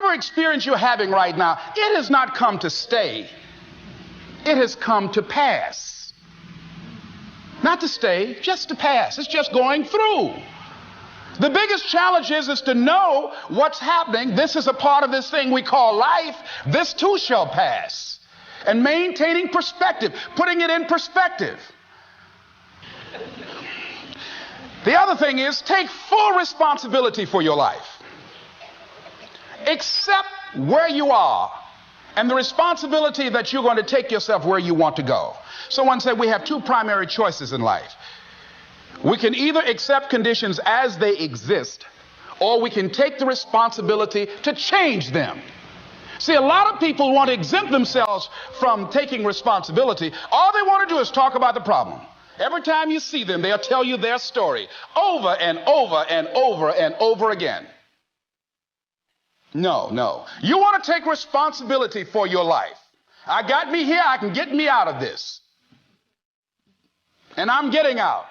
whatever experience you're having right now, it has not come to stay. It has come to pass. Not to stay, just to pass. It's just going through. The biggest challenge is to know what's happening. This is a part of this thing we call life. This too shall pass. And maintaining perspective, putting it in perspective. The other thing is take full responsibility for your life. Accept where you are and the responsibility that you're going to take yourself where you want to go. Someone said we have two primary choices in life. We can either accept conditions as they exist, or we can take the responsibility to change them. See, a lot of people want to exempt themselves from taking responsibility. All they want to do is talk about the problem. Every time you see them, they'll tell you their story over and over and over and over again. No. You want to take responsibility for your life. I got me here, I can get me out of this. And I'm getting out.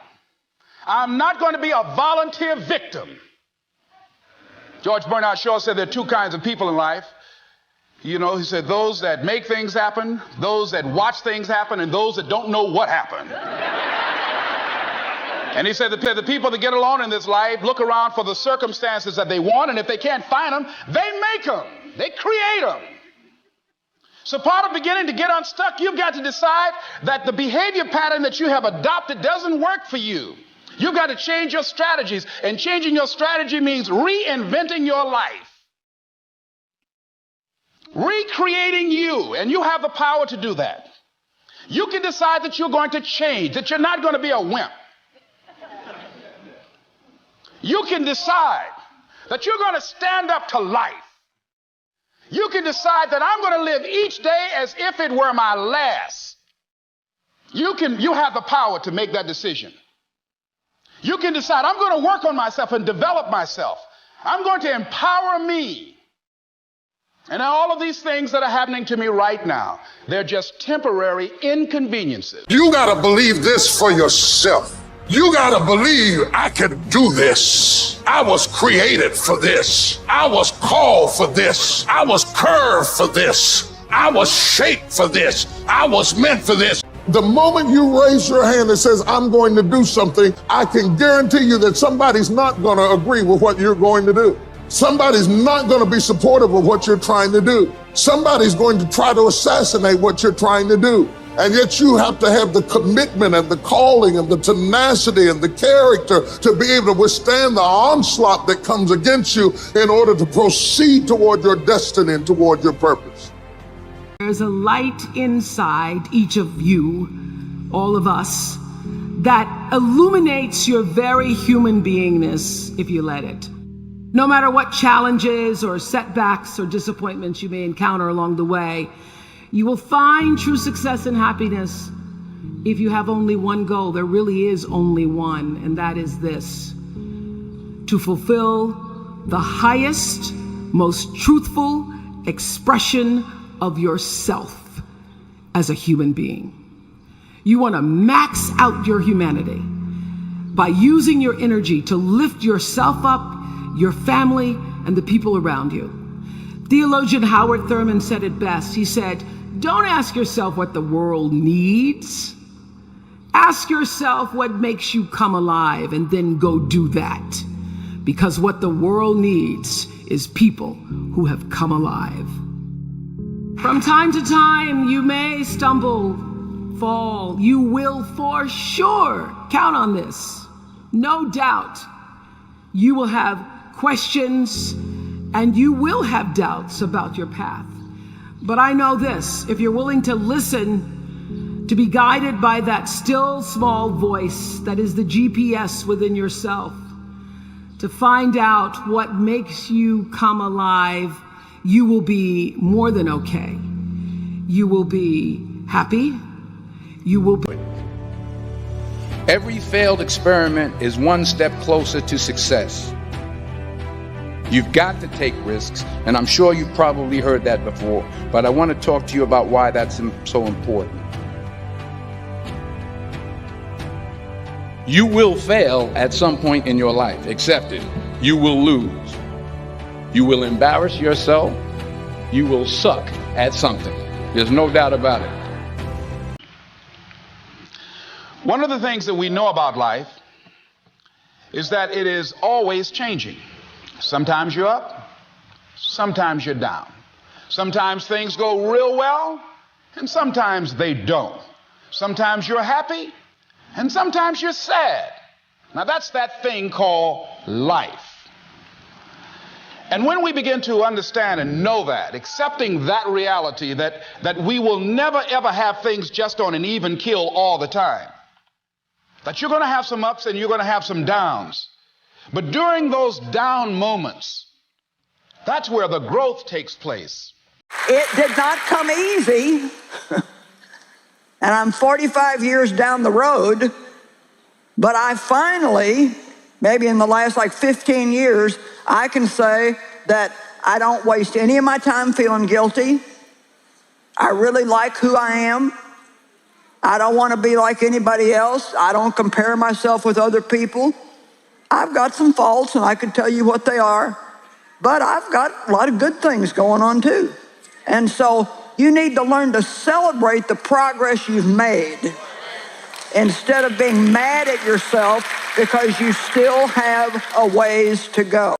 I'm not going to be a volunteer victim. George Bernard Shaw said there are two kinds of people in life. You know, he said those that make things happen, those that watch things happen, and those that don't know what happened. And he said the people that get along in this life look around for the circumstances that they want, and if they can't find them, they make them. They create them. So part of beginning to get unstuck, you've got to decide that the behavior pattern that you have adopted doesn't work for you. You've got to change your strategies, and changing your strategy means reinventing your life. Recreating you, and you have the power to do that. You can decide that you're going to change, that you're not going to be a wimp. You can decide that you're going to stand up to life. You can decide that I'm going to live each day as if it were my last. You have the power to make that decision. You can decide I'm going to work on myself and develop myself. I'm going to empower me. And all of these things that are happening to me right now, they're just temporary inconveniences. You got to believe this for yourself. You got to believe I can do this. I was created for this. I was called for this. I was curved for this. I was shaped for this. I was meant for this. The moment you raise your hand and says, I'm going to do something, I can guarantee you that somebody's not going to agree with what you're going to do. Somebody's not going to be supportive of what you're trying to do. Somebody's going to try to assassinate what you're trying to do. And yet you have to have the commitment and the calling and the tenacity and the character to be able to withstand the onslaught that comes against you in order to proceed toward your destiny and toward your purpose. There's a light inside each of you, all of us, that illuminates your very human beingness if you let it. No matter what challenges or setbacks or disappointments you may encounter along the way, you will find true success and happiness if you have only one goal. There really is only one, and that is this: to fulfill the highest, most truthful expression of yourself as a human being. You want to max out your humanity by using your energy to lift yourself up, your family, and the people around you. Theologian Howard Thurman said it best. He said, don't ask yourself what the world needs. Ask yourself what makes you come alive, and then go do that. Because what the world needs is people who have come alive. From time to time, you may stumble, fall. You will for sure count on this. No doubt. You will have questions and you will have doubts about your path. But I know this: if you're willing to listen, to be guided by that still small voice that is the GPS within yourself, to find out what makes you come alive, you will be more than okay. You will be happy. You will be. Every failed experiment is one step closer to success. You've got to take risks, and I'm sure you've probably heard that before, but I want to talk to you about why that's so important. You will fail at some point in your life. Accept it. You will lose. You will embarrass yourself. You will suck at something. There's no doubt about it. One of the things that we know about life is that it is always changing. Sometimes you're up, sometimes you're down. Sometimes things go real well, and sometimes they don't. Sometimes you're happy, and sometimes you're sad. Now that's that thing called life. And when we begin to understand and know that, accepting that reality that we will never ever have things just on an even keel all the time, that you're going to have some ups and you're going to have some downs, but during those down moments, that's where the growth takes place. It did not come easy, and I'm 45 years down the road, but I finally, maybe in the last 15 years, I can say that I don't waste any of my time feeling guilty. I really like who I am. I don't want to be like anybody else. I don't compare myself with other people. I've got some faults, and I can tell you what they are, but I've got a lot of good things going on too. And so you need to learn to celebrate the progress you've made instead of being mad at yourself because you still have a ways to go.